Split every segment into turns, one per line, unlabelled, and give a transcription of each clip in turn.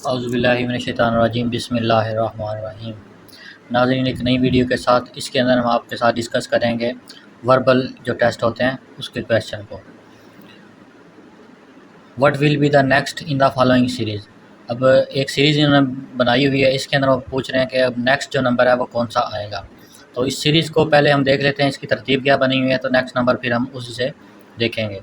औज़ुबिल्लाहिमिनश्शैतानिर्रजीम बिस्मिल्लाहिर्रहमानिर्रहीम। नाज़रीन, एक नई वीडियो के साथ इसके अंदर हम आपके साथ डिस्कस करेंगे वर्बल जो टेस्ट होते हैं उसके क्वेश्चन को। What will be the next in the following series. अब एक सीरीज़ इन्होंने बनाई हुई है, इसके अंदर वो पूछ रहे हैं कि अब नेक्स्ट जो नंबर है वो कौन सा आएगा। तो इस सीरीज़ को पहले हम देख लेते हैं इसकी तरतीब क्या बनी हुई है, तो नेक्स्ट नंबर फिर हम उसी से देखेंगे।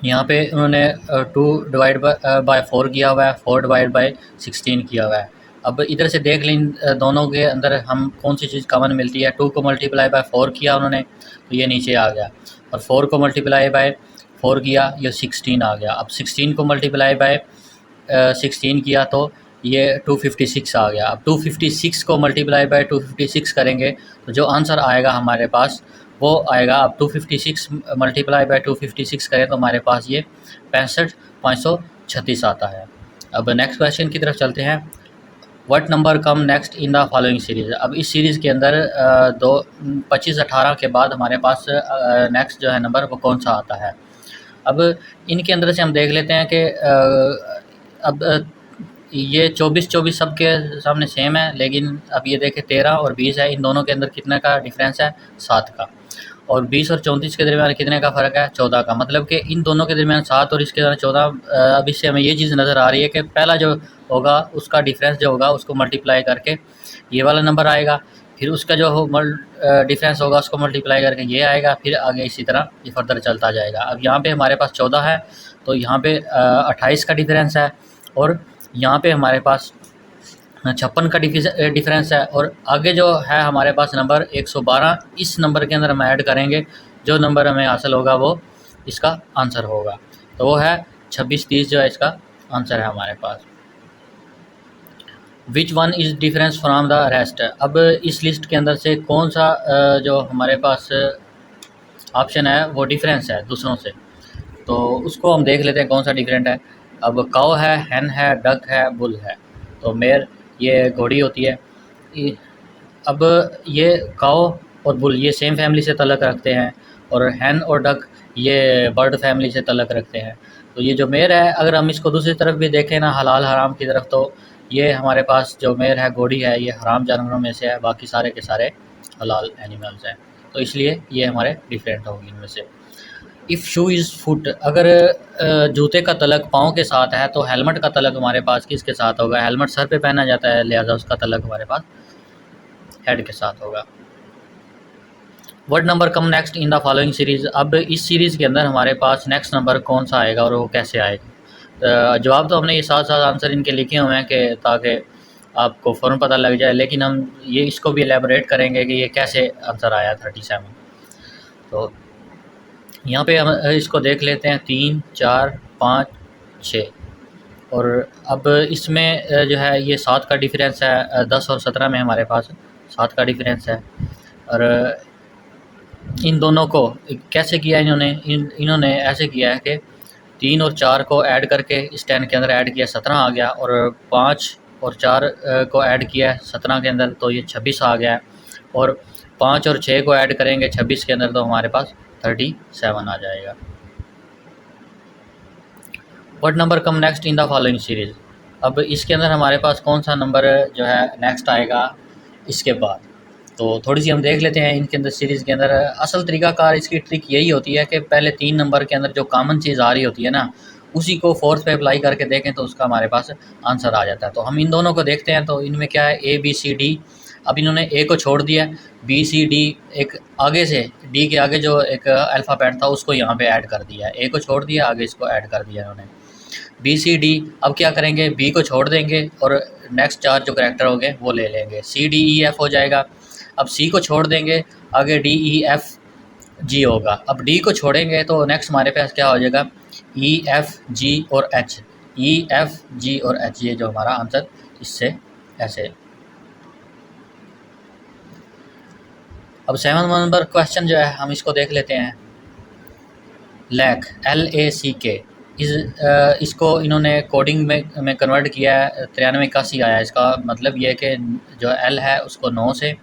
यहाँ पे उन्होंने 2 डिवाइड बाय 4 किया हुआ है, 4 डिवाइड बाय 16 किया हुआ है। अब इधर से देख लें दोनों के अंदर हम कौन सी चीज़ कॉमन मिलती है। 2 को मल्टीप्लाई बाय 4 किया उन्होंने तो ये नीचे आ गया, और 4 को मल्टीप्लाई बाय 4 किया ये 16 आ गया। अब 16 को मल्टीप्लाई बाय 16 किया तो ये 256 आ गया। अब 256 को मल्टीप्लाई बाय 256 करेंगे तो जो आंसर आएगा हमारे पास वो आएगा। अब 256 मल्टीप्लाई बाय 256 करें तो हमारे पास ये 65,536 आता है। अब नेक्स्ट क्वेश्चन की तरफ चलते हैं। What number come next in the following series. अब इस सीरीज़ के अंदर 25-18 के बाद हमारे पास नेक्स्ट जो है नंबर वो कौन सा आता है। अब इनके अंदर से हम देख लेते हैं कि अब ये 24-24 सबके सामने सेम है, लेकिन अब ये देखें 13 और 20 है, इन दोनों के अंदर कितने का डिफरेंस है, 7 का। और 20 और 34 के दरमियान कितने का फ़र्क है, 14 का। मतलब कि इन दोनों के दरमियान 7 और इसके दरमियान 14। अब इससे हमें ये चीज़ नज़र आ रही है कि पहला जो होगा उसका डिफरेंस जो होगा उसको मल्टीप्लाई करके ये वाला नंबर आएगा, फिर उसका जो डिफरेंस होगा उसको मल्टीप्लाई करके ये आएगा, फिर आगे इसी तरह ये फर्दर चलता जाएगा। अब यहाँ पे हमारे पास 14 है तो यहाँ पे 28 का डिफरेंस है, और यहाँ पे हमारे पास 56 का डिफरेंस है, और आगे जो है हमारे पास नंबर 112। इस नंबर के अंदर हम ऐड करेंगे, जो नंबर हमें हासिल होगा वो इसका आंसर होगा, तो वो है 26-30 जो है इसका आंसर है हमारे पास। Which one is difference from the rest. अब इस लिस्ट के अंदर से कौन सा जो हमारे पास ऑप्शन है वो डिफरेंस है दूसरों से, तो उसको हम देख लेते हैं कौन सा डिफरेंट है। अब काऊ है, हैन है, डक है, बुल है। तो मेयर ये घोड़ी होती है। अब ये काऊ और बुल ये सेम फैमिली से तल्लक़ रखते हैं, और हैन और डक ये बर्ड फैमिली से तल्लक़ रखते हैं। तो ये जो मेयर है, अगर हम इसको दूसरी तरफ भी देखें ना, हलाल हराम की तरफ, तो ये हमारे पास जो मेयर है घोड़ी है ये हराम जानवरों में से है, बाकी सारे के सारे हलाल एनिमल्स हैं, तो इसलिए ये हमारे डिफरेंट होंगे इनमें से। इफ़ शू इज़ फुट, अगर जूते का तलक पाँव के साथ है तो हेलमेट का तलक हमारे पास किसके साथ होगा। हेलमेट सर पे पहना जाता है, लिहाजा उसका तलक हमारे पास हेड के साथ होगा। What number come next in the following series. अब इस सीरीज़ के अंदर हमारे पास नेक्स्ट नंबर कौन सा आएगा और वो कैसे आएगा। जवाब तो हमने ये साथ साथ आंसर इनके लिखे हुए हैं कि ताकि आपको फ़ौरन पता लग जाए, लेकिन हम ये इसको भी एलेबोरेट करेंगे कि ये कैसे आंसर आया 37। तो यहाँ पे हम इसको देख लेते हैं 3, 4, 5, 6, और अब इसमें जो है ये 7 का डिफरेंस है। 10 और 17 में हमारे पास 7 का डिफरेंस है, और इन दोनों को कैसे किया इन्होंने ऐसे किया है कि 3 और 4 को ऐड करके इस 10 के अंदर ऐड किया, 17 आ गया, और 5 और 4 को ऐड किया 17 के अंदर तो ये 26 आ गया, और 5 और 6 को ऐड करेंगे 26 के अंदर तो हमारे पास 37 आ जाएगा। What number come next in the following series. अब इसके अंदर हमारे पास कौन सा नंबर जो है नेक्स्ट आएगा इसके बाद, तो थोड़ी सी हम देख लेते हैं इनके अंदर सीरीज़ के अंदर। असल तरीक़ाकार इसकी ट्रिक यही होती है कि पहले 3 नंबर के अंदर जो कॉमन चीज़ आ रही होती है ना, उसी को फोर्थ पे अप्लाई करके देखें तो उसका हमारे पास आंसर आ जाता है। तो हम इन दोनों को देखते हैं, तो इनमें क्या है ABCD। अब इन्होंने ए को छोड़ दिया, BCD एक आगे से डी के आगे जो एक अल्फ़ाबेट था उसको यहाँ पे ऐड कर दिया, ए को छोड़ दिया, आगे इसको ऐड कर दिया इन्होंने BCD। अब क्या करेंगे, बी को छोड़ देंगे और नेक्स्ट 4 जो करैक्टर होंगे वो ले लेंगे, CDEF हो जाएगा। अब सी को छोड़ देंगे, आगे DEFG होगा। अब डी को छोड़ेंगे तो नेक्स्ट हमारे पास क्या हो जाएगा, EFG और H, EFG और H, ये जो हमारा आंसर इससे ऐसे। अब 7 नंबर क्वेश्चन जो है हम इसको देख लेते हैं। लैक LACK इसको इन्होंने कोडिंग में कन्वर्ट किया है, 9381 आया। इसका मतलब ये है कि जो L है उसको 9 से,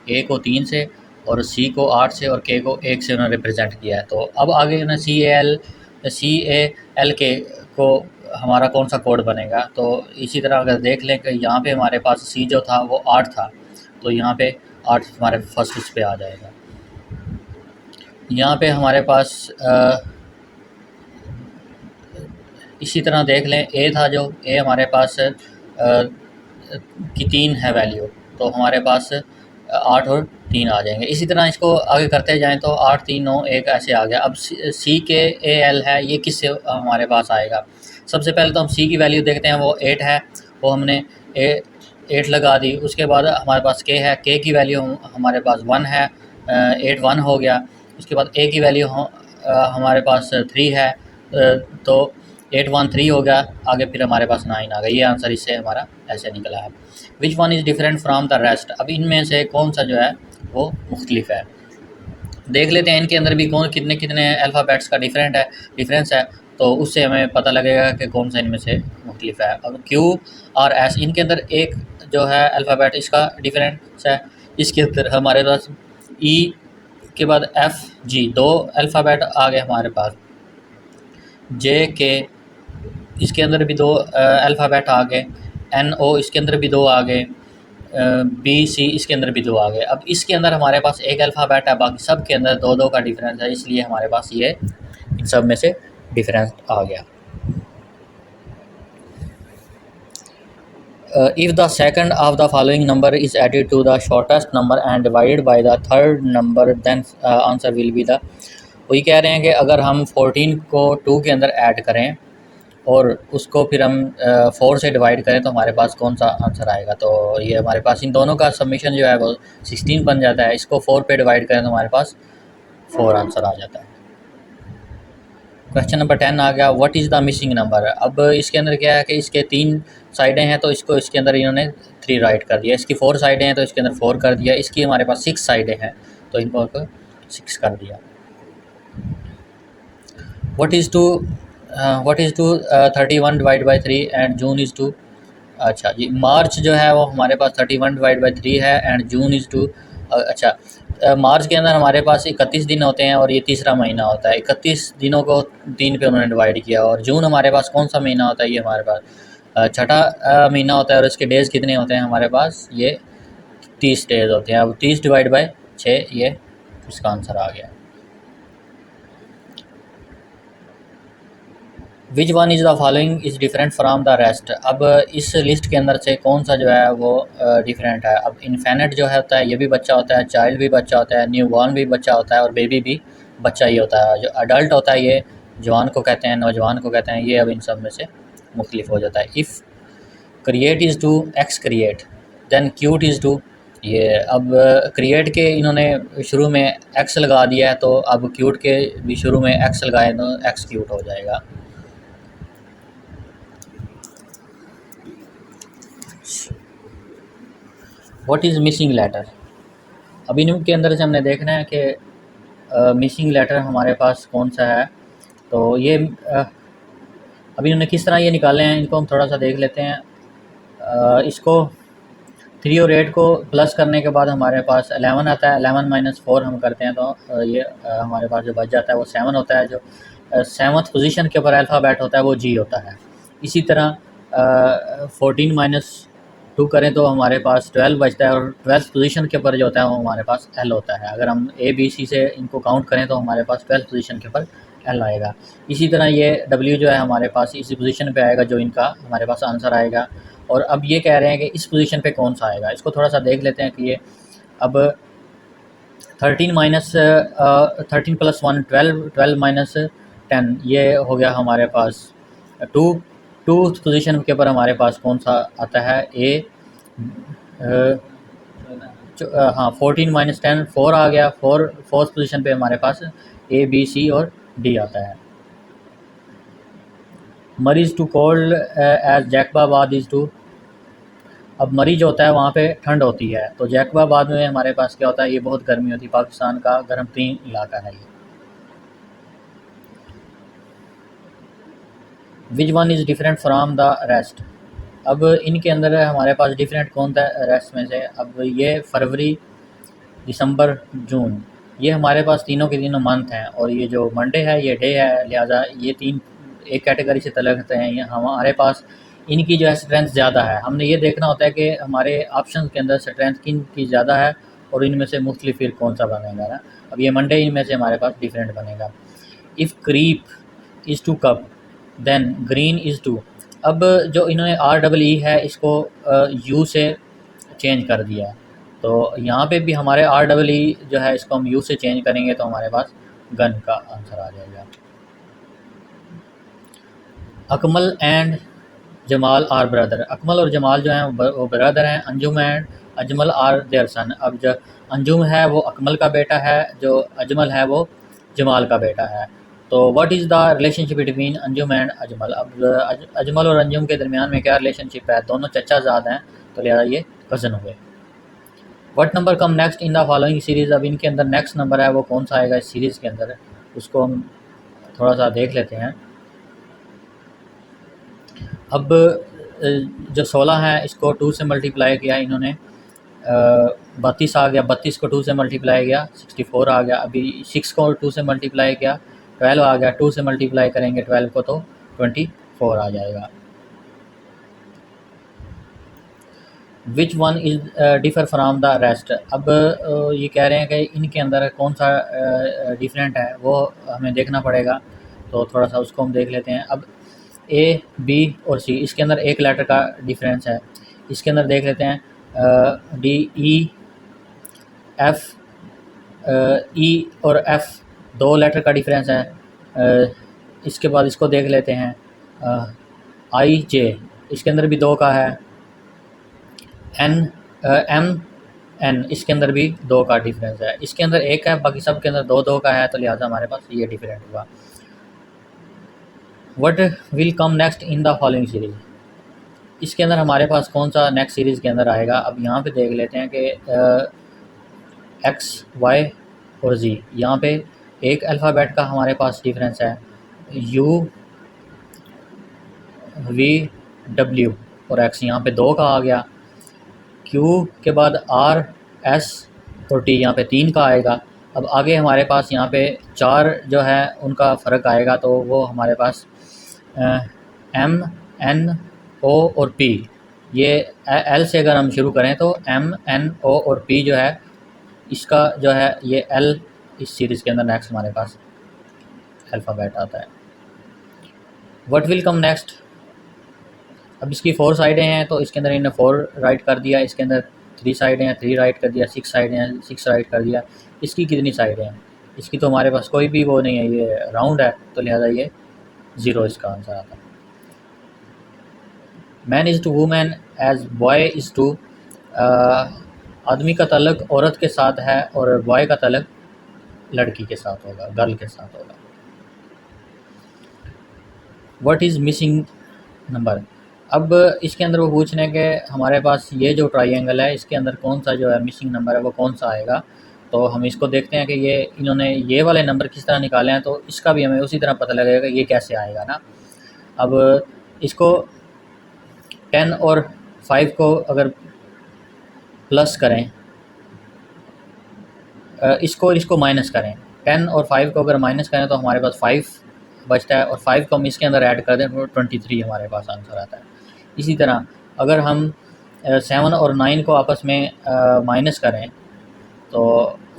A को 3 से, और C को 8 से, और K को 1 से उन्होंने रिप्रेजेंट किया है। तो अब आगे उन्होंने CALK को हमारा कौन सा कोड बनेगा। तो इसी तरह अगर देख लें कि यहाँ पे हमारे पास सी जो था वो 8 था, तो यहाँ पे 8 हमारे फर्स्ट इस पे आ जाएगा। यहाँ पे हमारे पास इसी तरह देख लें ए था, जो ए हमारे पास की 3 है वैल्यू, तो हमारे पास 8 और 3 आ जाएंगे। इसी तरह इसको आगे करते जाएं तो 8 3 9 1 ऐसे आ गया। अब सी के ए एल है, ये किससे हमारे पास आएगा। सबसे पहले तो हम सी की वैल्यू देखते हैं, वो 8 है, वो हमने 8 लगा दी। उसके बाद हमारे पास के है, के की वैल्यू हमारे पास 1 है, 8 1 हो गया। उसके बाद ए की वैल्यू हमारे पास 3 है, तो 8 1 3 हो गया। आगे फिर हमारे पास 9 आ गया। ये आंसर इससे हमारा ऐसे निकला है। विच one is different from the rest. अब इनमें से कौन सा जो है वो मुख्तलिफ है, देख लेते हैं इनके अंदर भी कौन कितने कितने अल्फ़ाबेट्स का डिफरेंस है, तो उससे हमें पता लगेगा कि कौन सा इनमें से मुख्तलिफ है। अब क्यू और एस, इनके अंदर एक जो है अल्फ़ाबेट इसका डिफरेंस है। इसके अंदर हमारे पास ई के बाद एफ जी, 2 अल्फ़ाबेट आ गए हमारे पास। जे के, इसके अंदर भी 2 अल्फ़ाबेट आ गए। एन ओ, इसके अंदर भी 2 आ गए। बी सी, इसके अंदर भी 2 आ गए। अब इसके अंदर हमारे पास एक अल्फ़ाबेट है, बाकी सब के अंदर 2 2 का डिफरेंस है, इसलिए हमारे पास ये इन सब में से डिफरेंस आ गया। If the second of the following number is added to the shortest number and divided by the third number, then answer will be the. वही कह रहे हैं कि अगर हम 14 को 2 के अंदर ऐड करें और उसको फिर हम 4 से डिवाइड करें तो हमारे पास कौन सा आंसर आएगा। तो ये हमारे पास इन दोनों का समीशन जो है वो 16 बन जाता है। इसको 4 पे डिवाइड करें तो हमारे पास 4 आंसर आ जाता है। क्वेश्चन नंबर 10 आ गया, what is the missing number. अब इसके अंदर क्या है कि इसके 3 साइडें हैं, तो इसको इसके अंदर इन्होंने 3 राइट कर दिया। इसकी 4 साइडें हैं तो इसके अंदर 4 कर दिया। इसकी हमारे पास 6 साइडें हैं तो इनको 6 कर दिया। What is to 31 divide by 3 and June is to. अच्छा जी, मार्च जो है वो हमारे पास 31 डिवाइड बाई 3 है एंड जून इज़ टू। अच्छा, मार्च के अंदर हमारे पास 31 दिन होते हैं और ये तीसरा महीना होता है। 31 दिनों को 3 पे उन्होंने डिवाइड किया। और जून हमारे पास कौन सा महीना होता है, ये हमारे पास छठा महीना होता है और इसके डेज़ कितने होते हैं हमारे पास, ये 30 डेज़ होते हैं। अब 30 डिवाइड बाई 6, ये इसका आंसर आ गया। विच one is the following is different from the rest. अब इस लिस्ट के अंदर से कौन सा जो है वो डिफरेंट है। अब इन्फेनेट जो है होता है, ये भी बच्चा होता है, चाइल्ड भी बच्चा होता है, न्यू बॉर्न भी बच्चा होता है और बेबी भी बच्चा ही होता है। जो अडल्ट होता है ये जवान को कहते हैं, नौजवान को कहते हैं। ये अब इन सब में से मुख्तलिफ हो जाता है। If create is to x create, then cute is to. ये अब क्रिएट के इन्होंने शुरू में एक्स लगा दिया है, तो अब क्यूट के भी शुरू में एक्स लगाए तो एक्स क्यूट हो जाएगा। What is missing letter. अब इनके अंदर से हमने देखना है कि मिसिंग लेटर हमारे पास कौन सा है। तो ये अभी इन्होंने किस तरह ये निकाले हैं, इनको हम थोड़ा सा देख लेते हैं। इसको 3 और 8 को प्लस करने के बाद हमारे पास 11 आता है। 11 माइनस 4 हम करते हैं तो ये हमारे पास जो बच जाता है वो 7 होता है। जो 7th पोजीशन के ऊपर अल्फ़ाबेट होता है वो जी होता है। इसी तरह 14 माइनस 2 करें तो हमारे पास 12 बचता है और 12th पोजीशन के ऊपर जो होता है वो हमारे पास एल होता है। अगर हम ए बी सी से इनको काउंट करें तो हमारे पास 12th पोजीशन के ऊपर एल आएगा। इसी तरह ये डब्ल्यू जो है हमारे पास इसी पोजीशन पे आएगा, जो इनका हमारे पास आंसर आएगा। और अब ये कह रहे हैं कि इस पोजीशन पे कौन सा आएगा। इसको थोड़ा सा देख लेते हैं कि ये अब 13 माइनस 13 प्लस 1 12, 12 माइनस 10 ये हो गया हमारे पास 2। 2th पोजीशन के ऊपर हमारे पास कौन सा आता है, ए हाँ 14 माइनस 10 4 आ गया। 4th पोजीशन पे हमारे पास ए बी सी और डी आता है। Murree is to cold as Jacobabad is to. अब मरी जो होता है वहाँ पे ठंड होती है, तो जैकबाबाद में हमारे पास क्या होता है, ये बहुत गर्मी होती है। पाकिस्तान का गर्म तरीन इलाका है ये। विच one is different from the rest. अब इनके अंदर हमारे पास डिफरेंट कौन था रेस्ट में से। अब ये फरवरी दिसंबर जून ये हमारे पास तीनों के तीनों मंथ हैं और ये जो मंडे है ये डे है, लिहाजा ये 3 एक कैटेगरी से तलकते हैं, या हमारे पास इनकी जो है स्ट्रेंथ ज़्यादा है। हमने ये देखना होता है कि हमारे ऑप्शन के अंदर स्ट्रेंथ किन की ज़्यादा है और इनमें से मुख्तलिफ फिर कौन सा बनेगा ना। अब ये मंडे इनमें से हमारे पास डिफरेंट बनेगा। If creep is to cup then green is to. अब जो इन्होंने REE है इसको यू से चेंज कर दिया है, तो यहाँ पे भी हमारे REE जो है इसको हम यू से चेंज करेंगे तो हमारे पास गन का आंसर आ जाएगा। Akmal and Jamal are brother. Akmal और जमाल जो हैं वो ब्रदर हैं। Anjum and Ajmal are their son. अब जो अंजुम है वो अकमल का बेटा है, जो अजमल है वो जमाल का बेटा है। तो what is the relationship between Anjum and Ajmal. अब अजमल और अंजुम के दरमियान में क्या रिलेशनशिप है, दोनों चचाज़ाद हैं, तो लिहाजा ये कज़न हुए। What number come next in the following series. अब इनके अंदर नेक्स्ट नंबर है वो कौन सा आएगा इस सीरीज़ के अंदर, उसको हम थोड़ा सा देख लेते हैं। अब जो 16 है इसको 2 से मल्टीप्लाई किया इन्होंने, 32 आ गया, 32 को 2 से मल्टीप्लाई किया 64 आ गया। अभी 6 को 2 से मल्टीप्लाई किया 12 आ गया, 2 से मल्टीप्लाई करेंगे 12 को तो 24 आ जाएगा। विच one is differ from the rest. अब ये कह रहे हैं कि इनके अंदर कौन सा डिफरेंट है वो हमें देखना पड़ेगा, तो थोड़ा सा उसको हम देख लेते हैं। अब A, B और C इसके अंदर एक लेटर का डिफरेंस है। इसके अंदर देख लेते हैं D, E, F, E और F दो लेटर का डिफरेंस है। इसके बाद इसको देख लेते हैं I, J इसके अंदर भी दो का है। N, M, N इसके अंदर भी दो का डिफरेंस है। इसके अंदर एक है, बाकी सब के अंदर दो दो का है, तो लिहाजा हमारे पास ये डिफरेंट हुआ। What will come next in the following series. इसके अंदर हमारे पास कौन सा नेक्स्ट सीरीज़ के अंदर आएगा। अब यहाँ पे देख लेते हैं कि X, Y और Z। यहाँ पे एक अल्फ़ाबेट का हमारे पास डिफरेंस है, U, V, W और X यहाँ पे दो का आ गया। Q के बाद R, S और T यहाँ पे तीन का आएगा। अब आगे हमारे पास यहाँ पे चार जो है उनका फ़र्क आएगा, तो वो हमारे पास M, N, O और P। ये L से अगर हम शुरू करें तो M, N, O और P जो है इसका जो है ये L इस सीरीज़ के अंदर नेक्स्ट हमारे पास अल्फ़ाबेट आता है। What will come next. अब इसकी 4 साइडें हैं, तो इसके अंदर इन्होंने 4 राइट कर दिया। इसके अंदर 3 साइडें हैं, 3 राइट कर दिया। 6 साइडें हैं, 6 राइट कर दिया। इसकी कितनी साइडें हैं, इसकी तो हमारे पास कोई भी वो नहीं है, ये राउंड है, तो लिहाजा ये 0 इसका आंसर आता है। Man is to woman as boy is to. आदमी का तल्लक औरत के साथ है और बॉय का तल्लक लड़की के साथ होगा, गर्ल के साथ होगा। What is missing number. अब इसके अंदर वो पूछ रहे हैं कि हमारे पास ये जो ट्राइंगल है इसके अंदर कौन सा जो है मिसिंग नंबर है वो कौन सा आएगा। तो हम इसको देखते हैं कि ये इन्होंने ये वाले नंबर किस तरह निकाले हैं, तो इसका भी हमें उसी तरह पता लगेगा ये कैसे आएगा ना। अब इसको 10 और 5 को अगर प्लस करें, इसको माइनस करें, 10 और 5 को अगर माइनस करें तो हमारे पास 5 बचता है, और 5 को हम इसके अंदर ऐड कर दें तो 23 हमारे पास आंसर आता है। इसी तरह अगर हम 7 और 9 को आपस में माइनस करें तो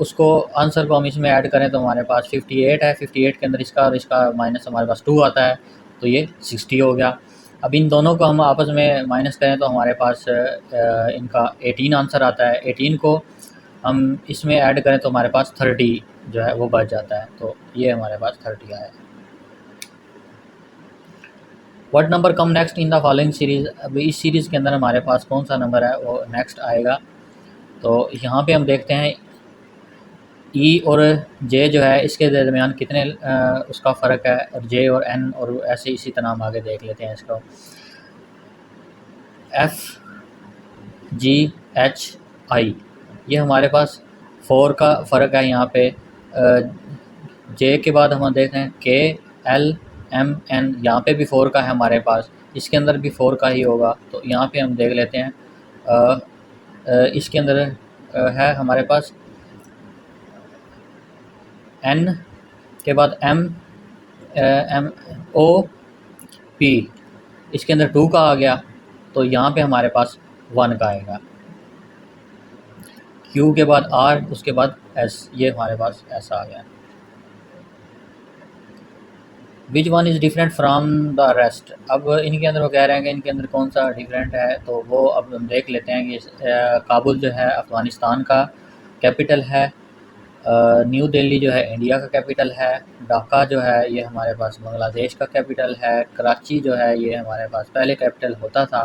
उसको आंसर को हम इसमें ऐड करें तो हमारे पास 58 है। 58 के अंदर इसका और इसका माइनस हमारे पास 2 आता है, तो ये 60 हो गया। अब इन दोनों को हम आपस में माइनस करें तो हमारे पास इनका 18 आंसर आता है। 18 को हम इसमें ऐड करें तो हमारे पास 30 जो है वो बच जाता है, तो ये हमारे पास 30 आया है। What number come next in the following series. अब इस सीरीज़ के अंदर हमारे पास कौन सा नंबर है वो नेक्स्ट आएगा, तो यहाँ पे हम देखते हैं E और J जो है इसके दरमियान कितने उसका फ़र्क है, और J और N और ऐसे इसी तरह हम आगे देख लेते हैं इसको। F, G, H, I ये हमारे पास 4 का फ़र्क है यहाँ पे। J के बाद हम देखते हैं K, L, M, N यहाँ पे भी 4 का है हमारे पास, इसके अंदर भी 4 का ही होगा, तो यहाँ पे हम देख लेते हैं। इसके अंदर है हमारे पास N के बाद M, O P, इसके अंदर 2 का आ गया तो यहाँ पे हमारे पास 1 का आएगा। Q के बाद R, उसके बाद S, ये हमारे पास ऐसा आ गया। विच one is different from the rest. अब इनके अंदर वो कह रहे हैं कि इनके अंदर कौन सा डिफरेंट है, तो वो अब हम देख लेते हैं कि काबुल जो है अफ़गानिस्तान का कैपिटल है, न्यू दिल्ली जो है इंडिया का कैपिटल है, ढाका जो है ये हमारे पास बांग्लादेश का कैपिटल है, कराची जो है ये हमारे पास पहले कैपिटल होता था,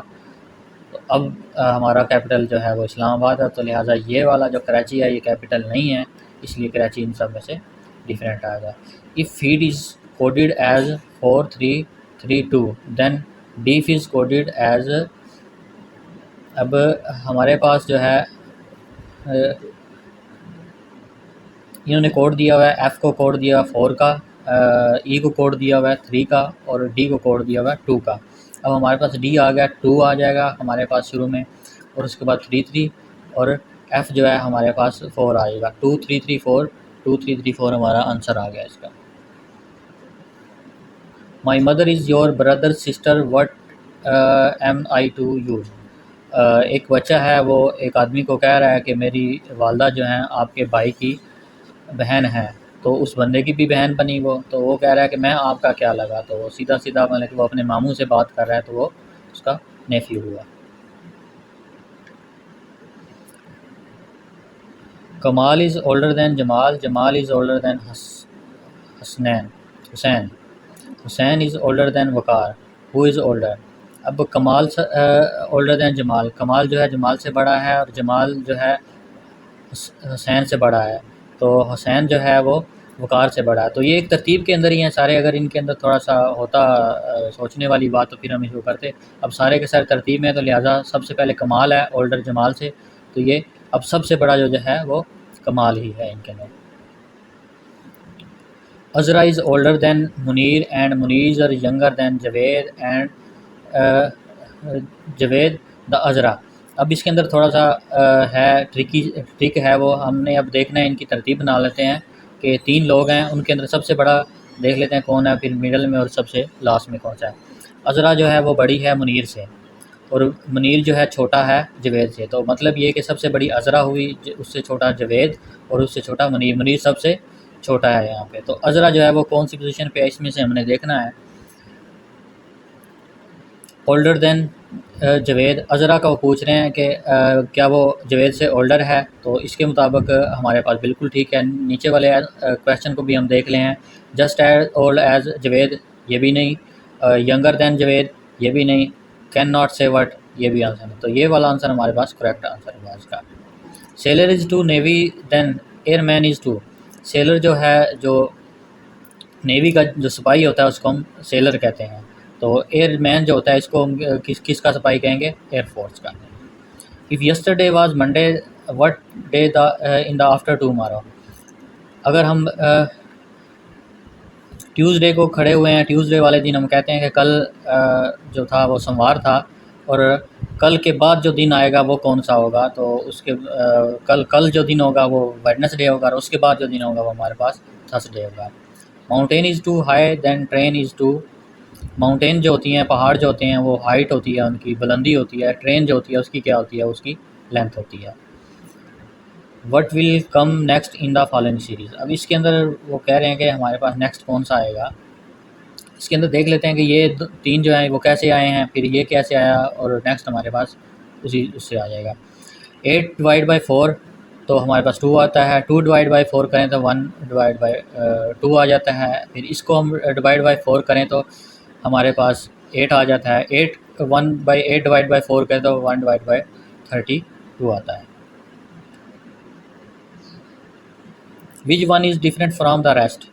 तो अब हमारा कैपिटल जो है वो इस्लामाबाद है, तो लिहाजा ये वाला जो कराची है ये कैपिटल नहीं है, इसलिए कराची इन सब में से डिफरेंट आएगा। If feed is coded as 4332 then deaf is coded as, अब हमारे पास जो है इन्होंने कोड दिया हुआ है, एफ़ को कोड दिया हुआ है 4 का, ई को कोड दिया हुआ है 3 का और डी को कोड दिया हुआ है 2 का। अब हमारे पास डी आ गया, 2 आ जाएगा हमारे पास शुरू में, और उसके बाद 3 और एफ़ जो है हमारे पास 4 आएगा। 2334 हमारा आंसर आ गया इसका। My mother is your brother sister what am I to you. एक बच्चा है वो एक आदमी को कह रहा है कि मेरी वालदा जो हैं आपके भाई की बहन है, तो उस बंदे की भी बहन बनी वो, तो वो कह रहा है कि मैं आपका क्या लगा, तो वो सीधा मतलब कि वो अपने मामू से बात कर रहा है, तो वो उसका नेफ्यू हुआ। कमाल is older then Jamal, Jamal is older then Hussain is older then Waqar, who is older. अब कमाल ओल्डर दैन जमाल, कमाल जो है जमाल से बड़ा है और जमाल जो है हुसैन से बड़ा है, तो हुसैन जो है वो वकार से बड़ा है। तो ये एक तरतीब के अंदर ही हैं सारे, अगर इनके अंदर थोड़ा सा होता सोचने वाली बात तो फिर हम इसको करते। अब सारे के सारे तरतीब में, तो लिहाजा सबसे पहले कमाल है ओल्डर जमाल से, तो ये अब सबसे बड़ा जो है वो कमाल ही है इनके अंदर। Azra is older than Munir and Munir are younger than Javed and Javed the Azra. अब इसके अंदर थोड़ा सा है ट्रिक है, वो हमने अब देखना है, इनकी तरतीब बना लेते हैं कि 3 लोग हैं, उनके अंदर सबसे बड़ा देख लेते हैं कौन है, फिर मिडल में और सबसे लास्ट में कौन सा है। अज़रा जो है वो बड़ी है मुनीर से और मुनीर जो है छोटा है जवेद से, तो मतलब ये कि सबसे बड़ी अज़रा हुई, उससे छोटा जवेद और उससे छोटा मुनीर, मुनीर सबसे छोटा है यहाँ पे। तो अज़रा जो है वो कौन सी पोजीशन पे है इसमें से हमने देखना है। ओल्डर देन जवेद, अज़रा का वो पूछ रहे हैं कि क्या वो जवेद से ओल्डर है, तो इसके मुताबिक हमारे पास बिल्कुल ठीक है। नीचे वाले क्वेश्चन को भी हम देख लें हैं, just as old as Javed, ये भी नहीं, यंगर देन जवेद, ये भी नहीं, कैन नॉट से वट, ये भी आंसर है। तो ये वाला आंसर हमारे पास करेक्ट आंसर है इसका। Sailor is to navy then airman is to, sailor जो है जो नेवी का जो सिपाही होता है उसको हम सेलर कहते हैं, तो एयरमैन जो होता है इसको हम किसका सिपाही कहेंगे, एयरफोर्स का। If yesterday was Monday what day the in the after tomorrow, अगर हम ट्यूसडे को खड़े हुए हैं, ट्यूसडे वाले दिन हम कहते हैं कि कल जो था वो सोमवार था, और कल के बाद जो दिन आएगा वो कौन सा होगा, तो उसके कल जो दिन होगा वो वेडनेसडे होगा, और उसके बाद जो दिन होगा वो हमारे पास थर्सडे होगा। Mountain is to high then train is to, mountain जो होती हैं, पहाड़ जो होते हैं वो हाइट होती है, उनकी बुलंदी होती है, ट्रेन जो होती है उसकी क्या होती है, उसकी लेंथ होती है। What will come next in the following series, अब इसके अंदर वो कह रहे हैं कि हमारे पास नेक्स्ट कौन सा आएगा। इसके अंदर देख लेते हैं कि ये 3 जो हैं वो कैसे आए हैं, फिर ये कैसे आया, और नेक्स्ट हमारे पास उससे आ जाएगा। 8 डिवाइड बाई 4 तो हमारे पास 2 आता है, 2 डिवाइड बाई 4 करें तो 1 डिवाइड बाई 2 आ जाता है, फिर इसको हम डिवाइड बाई 4 करें तो हमारे पास 8 आ जाता है, 8 डिवाइड बाई 4 करें तो 1 डिवाइड बाई 32 आता है। विच one is different from the rest,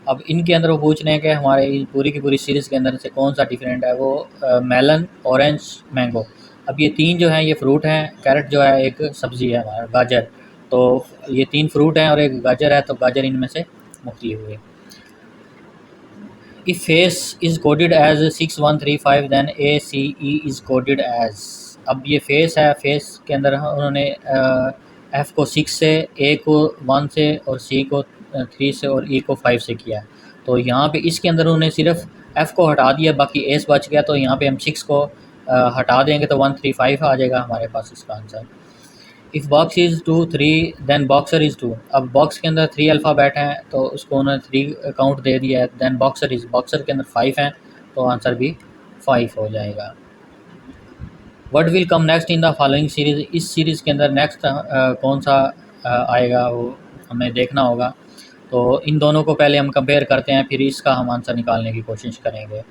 अब इनके अंदर वो पूछ रहे हैं कि हमारे पूरी की पूरी सीरीज़ के अंदर से कौन सा डिफरेंट है, वो मेलन, ऑरेंज, मैंगो। अब ये 3 जो हैं ये फ्रूट हैं, कैरेट जो है एक सब्ज़ी है हमारा, गाजर, तो ये 3 फ्रूट हैं और एक गाजर है, तो गाजर इनमें से मुख्तलिफ हुए। If face is coded as 6135 then ACE is coded as, अब ये फेस है, फेस के अंदर उन्होंने एफ़ को 6 से, ए को 1 से और सी को 3 से और ई को 5 से किया है, तो यहाँ पे इसके अंदर उन्होंने सिर्फ एफ़ को हटा दिया, बाकी एस बच गया, तो यहाँ पे हम 6 को हटा देंगे तो 135 आ जाएगा हमारे पास इसका answer. If box is 2 3 then boxer is 2। अब बॉक्स के अंदर 3 अल्फ़ाबेट हैं तो उसको उन्होंने 3 काउंट दे दिया है। देन बॉक्सर के अंदर 5 हैं तो आंसर भी 5 हो जाएगा। What will come next in the following series, इस सीरीज़ के अंदर नेक्स्ट कौन सा आएगा वो हमें देखना होगा। तो इन दोनों को पहले हम कंपेयर करते हैं, फिर इसका हम आंसर निकालने की कोशिश करेंगे।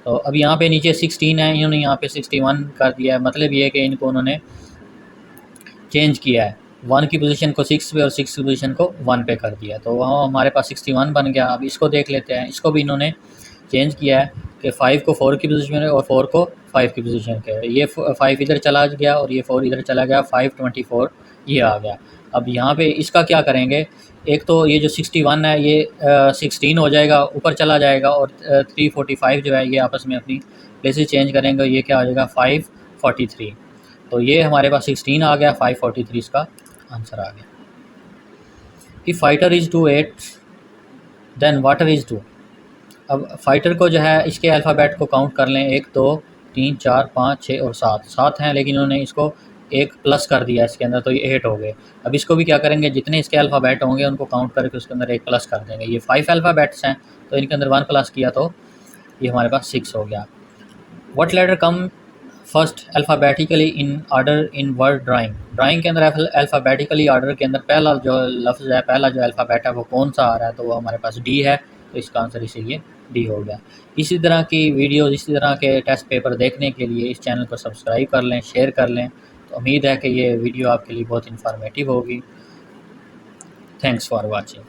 तो अब यहाँ पे नीचे 16 है, इन्होंने यहाँ पे 61 कर दिया है, मतलब ये है कि इनको उन्होंने चेंज किया है, 1 की पोजीशन को 6 पे और 6 की पोजीशन को 1 पे कर दिया, तो वहाँ हमारे पास 61 बन गया। अब इसको देख लेते हैं, इसको भी इन्होंने चेंज किया है कि 5 को 4 की पोजीशन में और 4 को 5 की पोजीशन पे। ये 5 इधर चला गया और ये 4 इधर चला गया, 524 ये आ गया। अब यहाँ पे इसका क्या करेंगे, एक तो ये जो 61 है ये 16 हो जाएगा, ऊपर चला जाएगा, और 345 जो है ये आपस में अपनी प्लेसेस चेंज करेंगे, ये क्या हो जाएगा 543। तो ये हमारे पास 16 आ गया, 543 इसका आंसर आ गया। कि fighter is 2 8 then water is 2। अब फाइटर को जो है इसके अल्फ़ाबेट को काउंट कर लें, 1 2 3 4 5 6 और 7 हैं, लेकिन उन्होंने इसको एक प्लस कर दिया इसके अंदर, तो ये 8 हो गए। अब इसको भी क्या करेंगे, जितने इसके अल्फ़ाबेट होंगे उनको काउंट करके उसके अंदर एक प्लस कर देंगे। ये 5 अल्फ़ाबेट्स हैं तो इनके अंदर 1 प्लस किया तो ये हमारे पास 6 हो गया। What letter come first alphabetically in order in word drawing. Drawing के अंदर अल्फ़ाबेटिकली ऑर्डर के अंदर पहला जो लफ्ज़ है, पहला जो अल्फ़ाबेट है वो कौन सा आ रहा है, तो वो हमारे पास डी है, तो इसका आंसर इसीलिए डी हो गया। इसी तरह की वीडियोज़, इसी तरह के टेस्ट पेपर देखने के लिए इस चैनल को सब्सक्राइब कर लें, शेयर कर लें। तो उम्मीद है कि ये वीडियो आपके लिए बहुत इन्फॉर्मेटिव होगी। Thanks for watching.